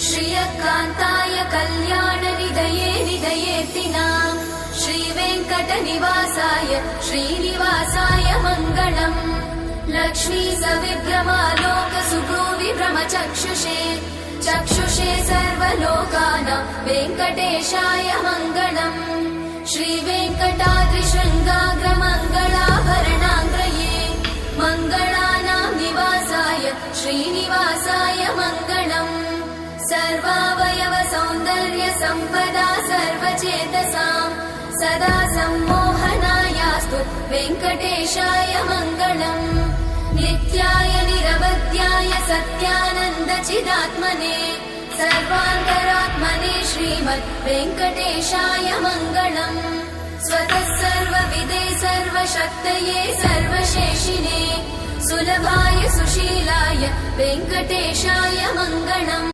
श्रियकान्ताय कल्याणनिधये निधयेऽर्तिनाम् श्रीवेङ्कटनिवासाय श्रीनिवासाय मङ्गलम्। लक्ष्मी सविभ्रमालोक सुभ्रूविभ्रमचक्षुषे चक्षुषे सर्वलोकानां वेङ्कटेशाय मङ्गलम्। श्रीवेङ्कटाद्रिशृङ्गाग्रमङ्गलाभरणाङ्ग्रये मङ्गलानां निवासाय श्रीनिवासाय मङ्गलम्। सर्वावयव सौन्दर्य सम्पदा सर्वचेतसां सदा सम्मोहनायास्तु वेङ्कटेशाय मङ्गलम्। नित्याय निरवध्याय सत्यानन्दचिदात्मने सर्वान्तरात्मने श्रीमद् वेङ्कटेशाय मङ्गलम्। स्वतः सर्वविदे सर्वशक्तये सर्वशेषिने सुलभाय सुशीलाय वेङ्कटेशाय मङ्गलम्।